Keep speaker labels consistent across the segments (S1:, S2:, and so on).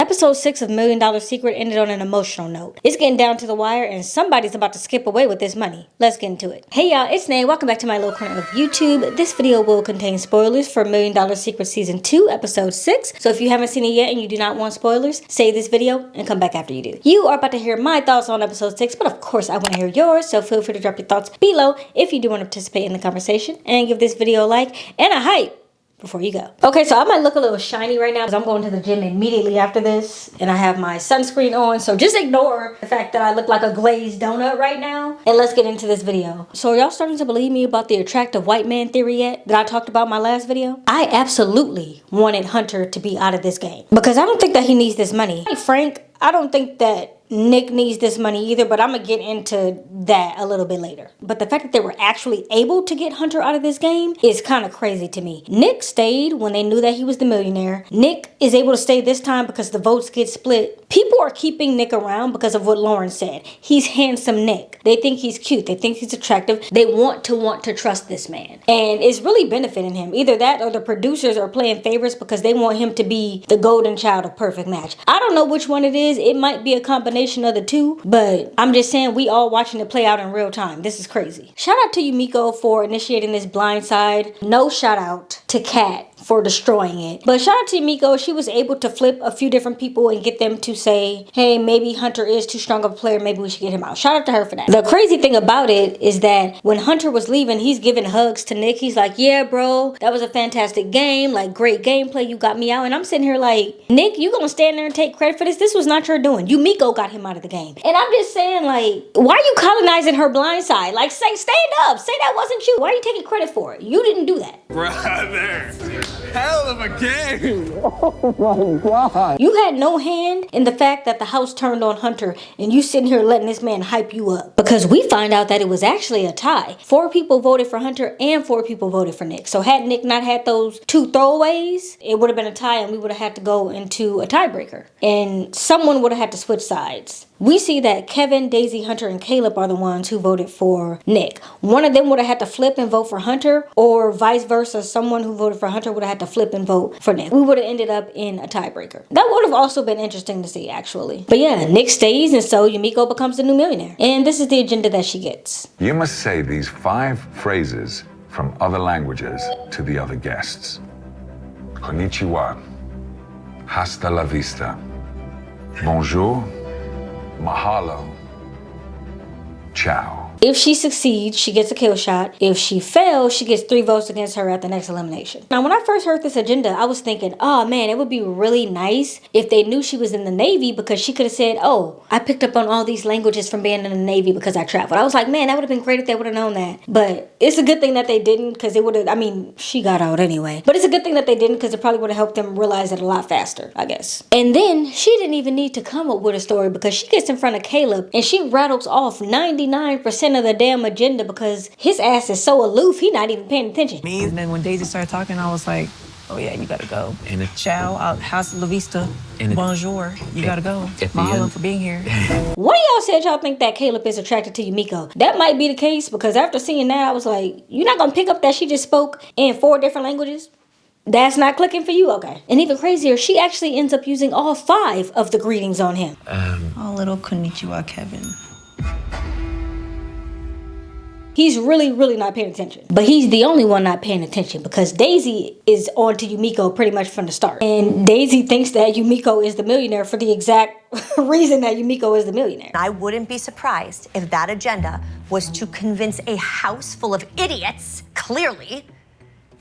S1: Episode 6 of Million Dollar Secret ended on an emotional note. It's getting down to the wire and somebody's about to skip away with this money. Let's get into it. Hey y'all, it's Nay. Welcome back to my little corner of YouTube. This video will contain spoilers for Million Dollar Secret Season 2, Episode 6. So if you haven't seen it yet and you do not want spoilers, save this video and come back after you do. You are about to hear my thoughts on Episode 6, but of course I want to hear yours, so feel free to drop your thoughts below if you do want to participate in the conversation, and give this video a like and a hype before you go. Okay, so I might look a little shiny right now because I'm going to the gym immediately after this and I have my sunscreen on, so just ignore the fact that I look like a glazed donut right now and let's get into this video. So are y'all starting to believe me about the attractive white man theory yet that I talked about in my last video? I absolutely wanted Hunter to be out of this game because I don't think that he needs this money. Hey Frank, I don't think that Nick needs this money either, but I'm gonna get into that a little bit later. But the fact that they were actually able to get Hunter out of this game is kind of crazy to me. Nick stayed when they knew that he was the millionaire. Nick is able to stay this time because the votes get split. People are keeping Nick around because of what Lauren said. He's handsome Nick. They think he's cute. They think he's attractive. They want to trust this man. And it's really benefiting him. Either that or the producers are playing favorites because they want him to be the golden child of perfect match. I don't know which one it is. It might be a combination of the two, but I'm just saying we all watching it play out in real time. This is crazy. Shout out to Umeko for initiating this blind side. No shout out to Kat for destroying it. But shout out to Umeko. She was able to flip a few different people and get them to say, hey, maybe Hunter is too strong of a player. Maybe we should get him out. Shout out to her for that. The crazy thing about it is that when Hunter was leaving, he's giving hugs to Nick. He's like, yeah, bro, that was a fantastic game. Like, great gameplay. You got me out. And I'm sitting here like, Nick, you gonna stand there and take credit for this? This was not your doing. Umeko got him out of the game. And I'm just saying, like, why are you colonizing her blind side? Like, say, stand up. Say that wasn't you. Why are you taking credit for it? You didn't do that.
S2: Brother, hell of a game.
S3: Oh my God.
S1: You had no hand in the fact that the house turned on Hunter and you sitting here letting this man hype you up. Because we find out that it was actually a tie. 4 people voted for Hunter and 4 people voted for Nick. So had Nick not had those 2 throwaways, it would have been a tie and we would have had to go into a tiebreaker. And someone would have had to switch sides. We see that Kevin, Daisy, Hunter, and Kaleb are the ones who voted for Nick. One of them would have had to flip and vote for Hunter, or vice versa. Someone who voted for Hunter would have had to flip and vote for Nick. We would have ended up in a tiebreaker. That would have also been interesting to see, actually. But yeah, Nick stays, and so Umeko becomes the new millionaire. And this is the agenda that she gets.
S4: You must say these 5 phrases from other languages to the other guests. Konnichiwa. Hasta la vista. Bonjour. Mahalo. Ciao.
S1: If she succeeds, she gets a kill shot. If she fails, she gets 3 votes against her at the next elimination. Now, when I first heard this agenda, I was thinking, oh man, it would be really nice if they knew she was in the Navy, because she could have said, oh, I picked up on all these languages from being in the Navy because I traveled. I was like, man, that would have been great if they would have known that. But it's a good thing that they didn't, because it would have, I mean, she got out anyway. But it's a good thing that they didn't, because it probably would have helped them realize it a lot faster, I guess. And then she didn't even need to come up with a story, because she gets in front of Kaleb and she rattles off 99% of the damn agenda because his ass is so aloof, he not even paying attention.
S5: And then when Daisy started talking, I was like, oh yeah, you gotta go. And ciao, hasta la vista, and bonjour, you gotta go. Mahalo for being here.
S1: One of y'all said y'all think that Kaleb is attracted to Umeko. That might be the case, because after seeing that, I was like, you're not gonna pick up that she just spoke in 4 different languages? That's not clicking for you? Okay. And even crazier, she actually ends up using all 5 of the greetings on him.
S5: Oh, little konnichiwa, Kevin.
S1: He's really not paying attention. But he's the only one not paying attention, because Daisy is on to Umeko pretty much from the start. And Daisy thinks that Umeko is the millionaire for the exact reason that Umeko is the millionaire.
S6: I wouldn't be surprised if that agenda was to convince a house full of idiots, clearly,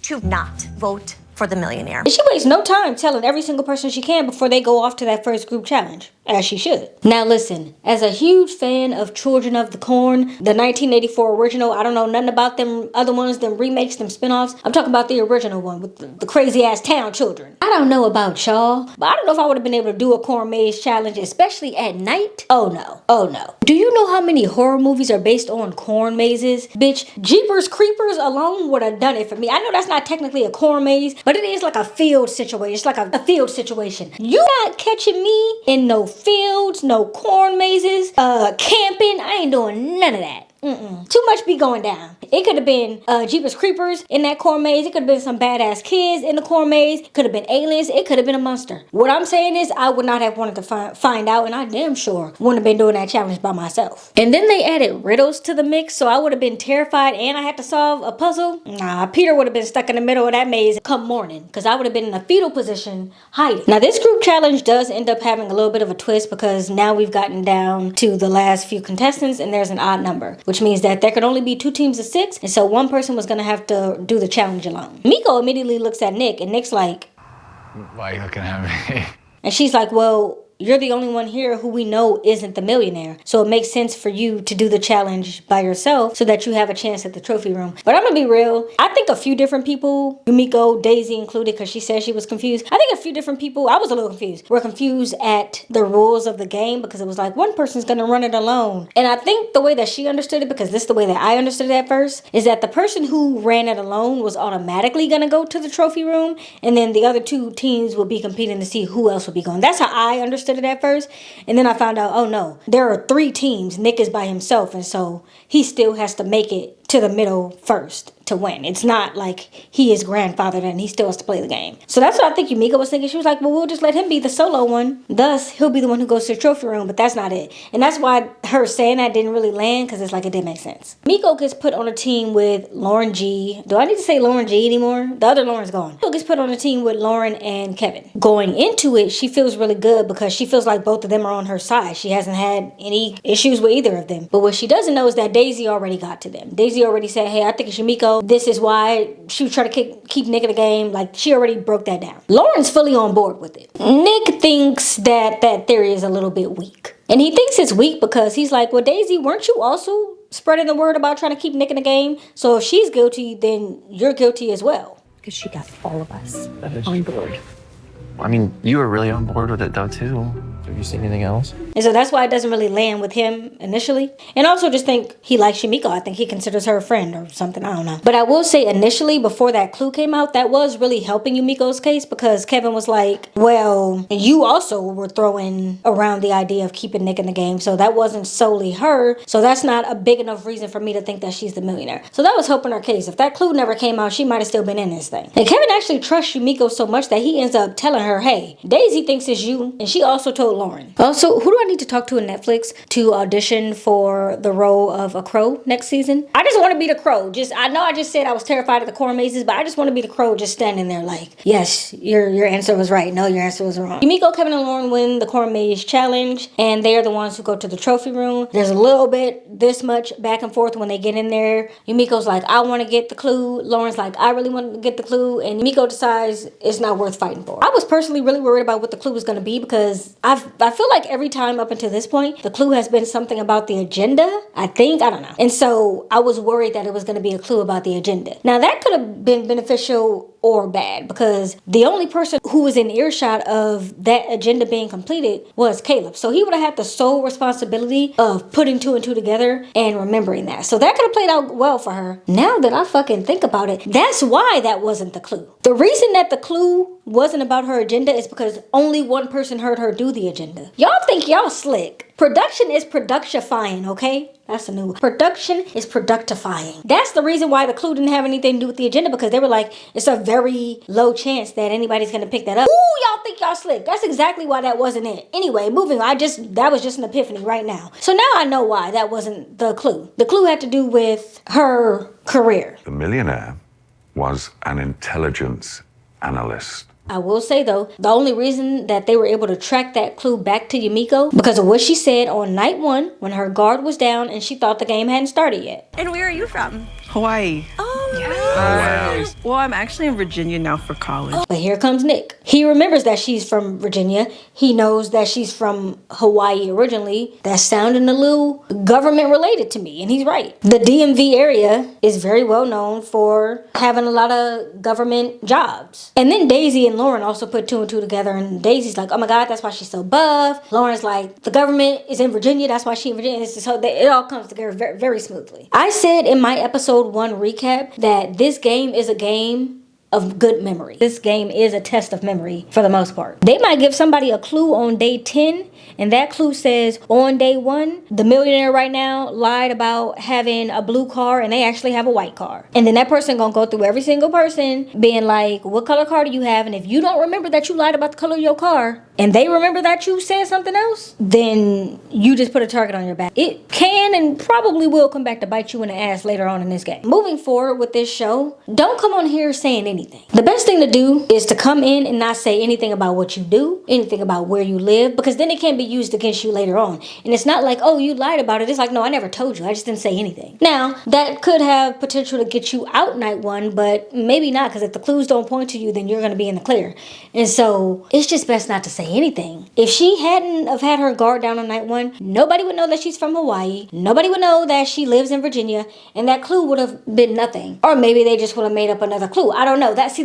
S6: to not vote for the millionaire.
S1: And she wastes no time telling every single person she can before they go off to that first group challenge, as she should. Now listen, as a huge fan of Children of the Corn, the 1984 original, I don't know nothing about them other ones, them remakes, them spinoffs. I'm talking about the original one with the crazy ass town children. I don't know about y'all, but I don't know if I would have been able to do a corn maze challenge, especially at night. Oh no, oh no. Do you know how many horror movies are based on corn mazes? Bitch, Jeepers Creepers alone would have done it for me. I know that's not technically a corn maze, but it is like a field situation. It's like a field situation. You not catching me in no fields, no corn mazes, camping. I ain't doing none of that. Too much be going down. It could have been Jeepers Creepers in that corn maze. It could have been some badass kids in the corn maze. Could have been aliens. It could have been a monster. What I'm saying is I would not have wanted to find out, and I damn sure wouldn't have been doing that challenge by myself. And then they added riddles to the mix, so I would have been terrified and I had to solve a puzzle. Nah, Peter would have been stuck in the middle of that maze come morning because I would have been in a fetal position hiding. Now this group challenge does end up having a little bit of a twist because now we've gotten down to the last few contestants and there's an odd number, which means that there could only be 2 teams of 6, and so one person was gonna have to do the challenge alone. Miko immediately looks at Nick, and Nick's like,
S2: Why are you looking at me?
S1: and she's like, well, you're the only one here who we know isn't the millionaire. So it makes sense for you to do the challenge by yourself so that you have a chance at the trophy room. But I'm gonna be real. I think a few different people, Umeko, Daisy included, because she said she was confused. I think a few different people, I was a little confused, were confused at the rules of the game because it was like one person's gonna run it alone. And I think the way that she understood it, because this is the way that I understood it at first, is that the person who ran it alone was automatically gonna go to the trophy room, and then the other 2 teams would be competing to see who else would be going. That's how I understood it at first, and then I found out, oh no, there are 3 teams. Nick is by himself, and so he still has to make it to the middle first to win. It's not like he is grandfathered and he still has to play the game. So that's what I think Umeko was thinking. She was like, well, we'll just let him be the solo one. Thus, he'll be the one who goes to the trophy room, but that's not it. And that's why her saying that didn't really land, because it's like it didn't make sense. Miko gets put on a team with Lauren G. Do I need to say Lauren G anymore? The other Lauren's gone. Miko gets put on a team with Lauren and Kevin. Going into it, she feels really good because she feels like both of them are on her side. She hasn't had any issues with either of them. But what she doesn't know is that Daisy already got to them. Daisy already said, hey, I think it's Umeko. This is why she was trying to keep Nick in the game. Like, she already broke that down. Lauren's fully on board with it. Nick thinks that theory is a little bit weak. And he thinks it's weak because he's like, well, Daisy, weren't you also spreading the word about trying to keep Nick in the game? So if she's guilty, then you're guilty as well.
S6: Because she got all of us on board.
S7: I mean, you were really on board with it though too. Have you seen anything else?
S1: And so that's why it doesn't really land with him initially. And also just think he likes Umeko. I think he considers her a friend or something. I don't know. But I will say initially, before that clue came out, that was really helping Umeko's case because Kevin was like, well, you also were throwing around the idea of keeping Nick in the game. So that wasn't solely her. So that's not a big enough reason for me to think that she's the millionaire. So that was helping her case. If that clue never came out, she might have still been in this thing. And Kevin actually trusts Umeko so much that he ends up telling her, hey, Daisy thinks it's you. And she also told Lauren. Also, who do I need to talk to in Netflix to audition for the role of a crow next season? I just want to be the crow. I know I just said I was terrified of the corn mazes, but I just want to be the crow just standing there like, yes, your answer was right. No, your answer was wrong. Umeko, Kevin, and Lauren win the corn maze challenge, and they are the ones who go to the trophy room. There's a little bit this much back and forth when they get in there. Umeko's like, I want to get the clue. Lauren's like, I really want to get the clue. And Umeko decides it's not worth fighting for. I was personally really worried about what the clue was going to be because I feel like every time up until this point, the clue has been something about the agenda. I don't know. And so I was worried that it was going to be a clue about the agenda. Now that could have been beneficial or bad because the only person who was in earshot of that agenda being completed was Kaleb. So he would have had the sole responsibility of putting 2 and 2 together and remembering that. So that could have played out well for her. Now that I fucking think about it, that's why that wasn't the clue. The reason that the clue wasn't about her agenda is because only one person heard her do the agenda. Y'all think y'all slick. Production is productifying, okay? That's a new one. Production is productifying. That's the reason why the clue didn't have anything to do with the agenda, because they were like, it's a very low chance that anybody's gonna pick that up. Ooh, y'all think y'all slick. That's exactly why that wasn't it. Anyway, moving on. That was just an epiphany right now. So now I know why that wasn't the clue. The clue had to do with her career.
S4: The millionaire was an intelligence analyst.
S1: I will say though, the only reason that they were able to track that clue back to Umeko because of what she said on night 1 when her guard was down and she thought the game hadn't started yet.
S8: And where are you from?
S9: Hawaii.
S8: Oh,
S9: yeah.
S8: wow.
S9: Well, I'm actually in Virginia now for college.
S1: But here comes Nick. He remembers that she's from Virginia. He knows that she's from Hawaii originally. That's sounding a little government related to me, and he's right. The DMV area is very well known for having a lot of government jobs. And then Daisy and Lauren also put 2 and 2 together, and Daisy's like, oh my God, that's why she's so buff. Lauren's like, the government is in Virginia, that's why she's in Virginia. So it all comes together very, very smoothly. I said in my episode 1 recap that this game is a game of good memory. This game is a test of memory for the most part. They might give somebody a clue on day 10, and that clue says on day 1, the millionaire right now lied about having a blue car and they actually have a white car. And then that person gonna go through every single person being like, what color car do you have? And if you don't remember that you lied about the color of your car, and they remember that you said something else, then you just put a target on your back. It can and probably will come back to bite you in the ass later on in this game. Moving forward with this show, don't come on here saying anything. The best thing to do is to come in and not say anything about what you do, anything about where you live, because then it can be used against you later on. And it's not like, oh, you lied about it. It's like, no, I never told you. I just didn't say anything. Now, that could have potential to get you out night 1, but maybe not, because if the clues don't point to you, then you're going to be in the clear. And so it's just best not to say anything. If she hadn't have had her guard down on night 1, nobody would know that she's from Hawaii. Nobody would know that she lives in Virginia, and that clue would have been nothing. Or maybe they just would have made up another clue. I don't know. That's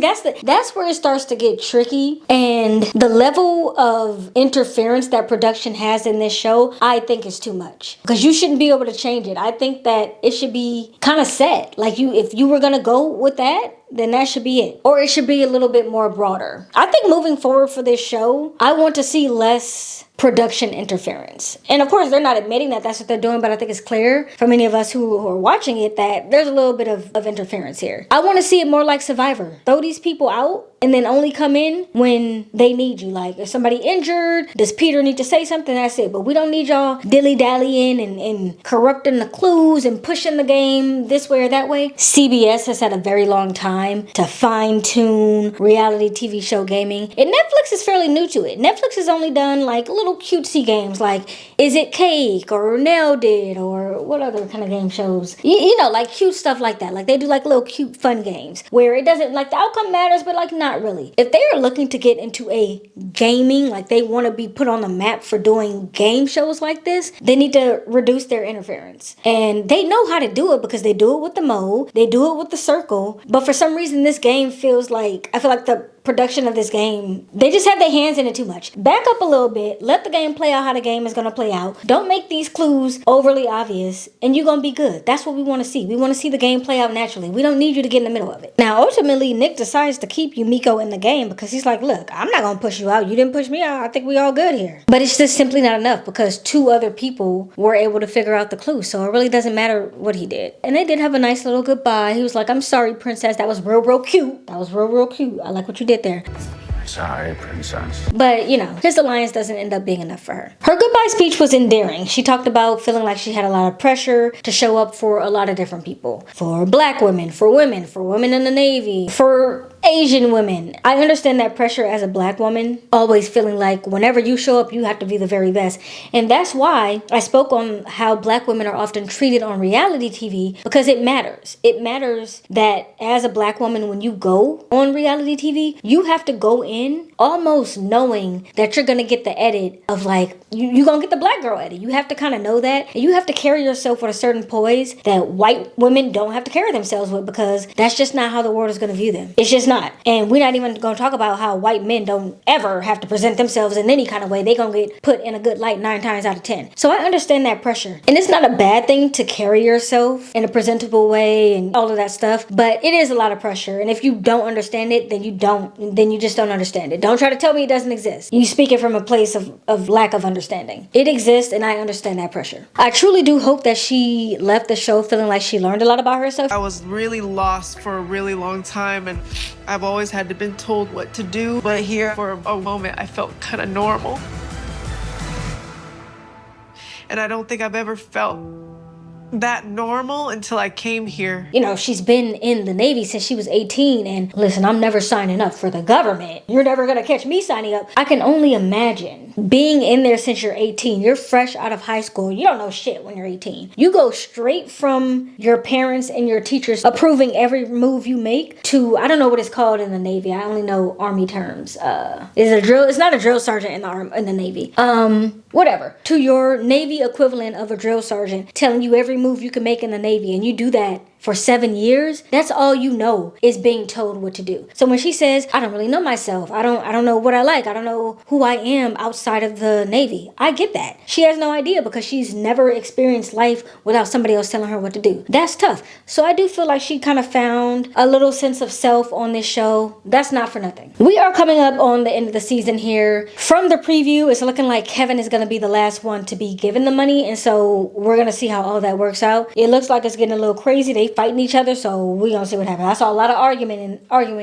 S1: where it starts to get tricky. And the level of interference that production has in this show, I think is too much. Because you shouldn't be able to change it. I think that it should be kind of set. Like if you were gonna go with that, then that should be it. Or it should be a little bit more broader. I think moving forward for this show, I want to see less production interference. And of course, they're not admitting that that's what they're doing, but I think it's clear for many of us who are watching it that there's a little bit of interference here. I want to see it more like Survivor. Throw these people out and then only come in when they need you. Like if somebody injured, does Peter need to say something? That's it. But we don't need y'all dilly-dallying and corrupting the clues and pushing the game this way or that way. CBS has had a very long time to fine-tune reality TV show gaming. And Netflix is fairly new to it. Netflix has only done like little cutesy games like Is It Cake or Nailed It or what other kind of game shows? You know, like cute stuff like that. Like they do like little cute fun games where it doesn't like the outcome matters, but like not really. If they are looking to get into a gaming, like they want to be put on the map for doing game shows like this, they need to reduce their interference. And they know how to do it because they do it with the mode, they do it with the circle. But for some reason, this game feels like, I feel like the production of this game, they just have their hands in it too much. Back up a little bit, let the game play out how the game is going to play out. Don't make these clues overly obvious and you're going to be good. That's what we want to see. We want to see the game play out naturally. We don't need you to get in the middle of it. Now, ultimately, Nick decides to keep Umeko in the game because he's like, look, I'm not going to push you out. You didn't push me out. I think we all good here. But it's just simply not enough because 2 other people were able to figure out the clue. So it really doesn't matter what he did. And they did have a nice little goodbye. He was like, I'm sorry, princess. That was real cute. That was real cute. I like what you did there.
S4: Sorry, princess.
S1: But, you know, his alliance doesn't end up being enough for her. Her goodbye speech was endearing. She talked about feeling like she had a lot of pressure to show up for a lot of different people. For black women, for women in the Navy, for Asian women. I understand that pressure as a black woman, always feeling like whenever you show up, you have to be the very best. And that's why I spoke on how black women are often treated on reality TV, because it matters. It matters that as a black woman, when you go on reality TV, you have to go in almost knowing that you're going to get the edit of like, you're going to get the black girl edit. You have to kind of know that. And you have to carry yourself with a certain poise that white women don't have to carry themselves with, because that's just not how the world is going to view them. It's just not. And we're not even going to talk about how white men don't ever have to present themselves in any kind of way. They're going to get put in a good light 9 times out of 10. So I understand that pressure. And it's not a bad thing to carry yourself in a presentable way and all of that stuff, but it is a lot of pressure. And if you don't understand it, then you just don't understand it. Don't try to tell me it doesn't exist. You speak it from a place of lack of understanding. It exists, and I understand that pressure. I truly do hope that she left the show feeling like she learned a lot about herself.
S9: I was really lost for a really long time, and I've always had to been told what to do. But here, for a moment, I felt kind of normal. And I don't think I've ever felt that normal until I came here.
S1: You know, she's been in the Navy since she was 18, and listen, I'm never signing up for the government. You're never gonna catch me signing up. I can only imagine being in there since you're 18. You're fresh out of high school. You don't know shit when you're 18. You go straight from your parents and your teachers approving every move you make to, I don't know what it's called in the Navy. I only know Army terms. It's not a drill sergeant in the Navy. Whatever. To your Navy equivalent of a drill sergeant telling you every move you can make in the Navy, and you do that for 7 years, that's all you know is being told what to do. So when she says, I don't really know myself, I don't know what I like, I don't know who I am outside of the Navy, I get that. She has no idea because she's never experienced life without somebody else telling her what to do. That's tough. So I do feel like she kind of found a little sense of self on this show. That's not for nothing. We are coming up on the end of the season here. From the preview, it's looking like Kevin is going to be the last one to be given the money, and so we're going to see how all that works out. It looks like it's getting a little crazy. They fighting each other, so we're going to see what happens. I saw a lot of arguing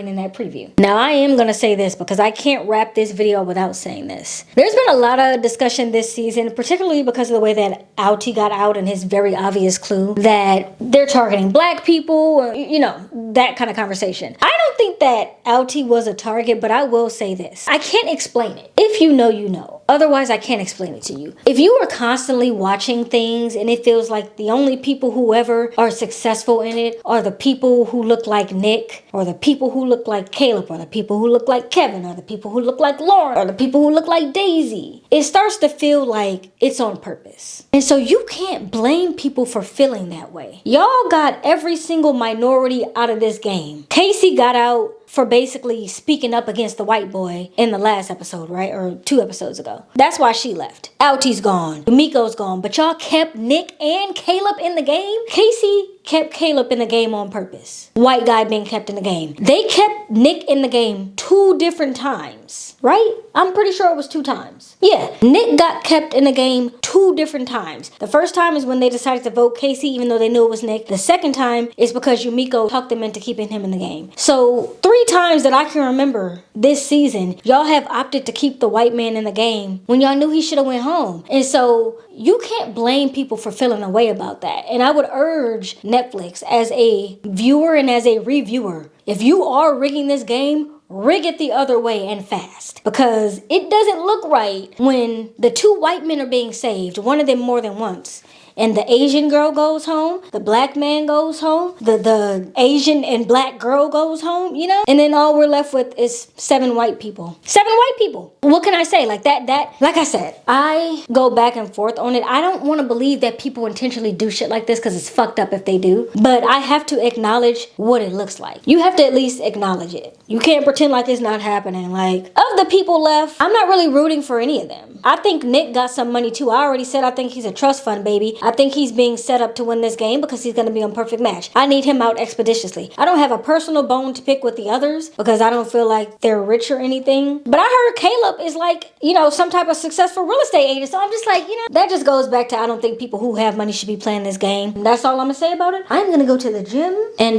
S1: in that preview. Now, I am going to say this because I can't wrap this video without saying this. There's been a lot of discussion this season, particularly because of the way that Altie got out and his very obvious clue that they're targeting black people, you know, that kind of conversation. I don't think that Altie was a target, but I will say this. I can't explain it. If you know, you know. Otherwise, I can't explain it to you. If you are constantly watching things and it feels like the only people who ever are successful in it are the people who look like Nick, or the people who look like Kaleb, or the people who look like Kevin, or the people who look like Lauren, or the people who look like Daisy, it starts to feel like it's on purpose. And so you can't blame people for feeling that way. Y'all got every single minority out of this game. Kasey got out for basically speaking up against the white boy in the last episode, right? Or 2 episodes ago. That's why she left. Altie's gone. Umeko's gone. But y'all kept Nick and Kaleb in the game? Kasey kept Kaleb in the game on purpose. White guy being kept in the game. They kept Nick in the game 2 different times, right? I'm pretty sure it was 2 times. Yeah, Nick got kept in the game 2 different times. The first time is when they decided to vote Kasey even though they knew it was Nick. The second time is because Umeko talked them into keeping him in the game. So 3 times that I can remember this season, y'all have opted to keep the white man in the game when y'all knew he should have went home. And so you can't blame people for feeling a way about that. And I would urge Netflix as a viewer and as a reviewer, if you are rigging this game, rig it the other way and fast. Because it doesn't look right when the 2 white men are being saved, one of them more than once. And the Asian girl goes home, the black man goes home, the Asian and black girl goes home, you know? And then all we're left with is 7 white people. 7 white people. What can I say? Like that, like I said, I go back and forth on it. I don't want to believe that people intentionally do shit like this because it's fucked up if they do. But I have to acknowledge what it looks like. You have to at least acknowledge it. You can't pretend like it's not happening. Like, of the people left, I'm not really rooting for any of them. I think Nick got some money too. I already said I think he's a trust fund baby. I think he's being set up to win this game because he's going to be on perfect match. I need him out expeditiously. I don't have a personal bone to pick with the others because I don't feel like they're rich or anything. But I heard Kaleb is like, you know, some type of successful real estate agent. So I'm just like, you know, that just goes back to I don't think people who have money should be playing this game. And that's all I'm going to say about it. I'm going to go to the gym and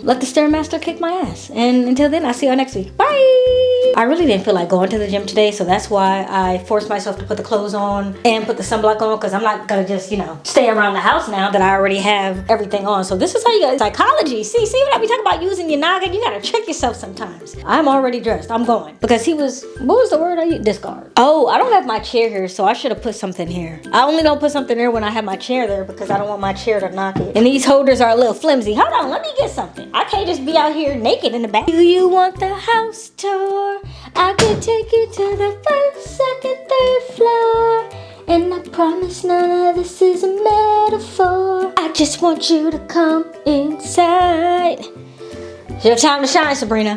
S1: let the Stairmaster kick my ass. And until then, I'll see y'all next week. Bye! I really didn't feel like going to the gym today, so that's why I forced myself to put the clothes on and put the sunblock on because I'm not going to just, you know, stay around the house now that I already have everything on. So this is how you guys psychology. See what I be talking about using your noggin? You gotta trick yourself sometimes. I'm already dressed. I'm going. Because he was, what was the word I used? Discard. Oh, I don't have my chair here, so I should have put something here. I only don't put something there when I have my chair there because I don't want my chair to knock it. And these holders are a little flimsy. Hold on, let me get something. I can't just be out here naked in the back. Do you want the house tour? I could take you to the 1st, 2nd, 3rd floor. And I promise none of this is a metaphor. I just want you to come inside. It's your time to shine, Sabrina.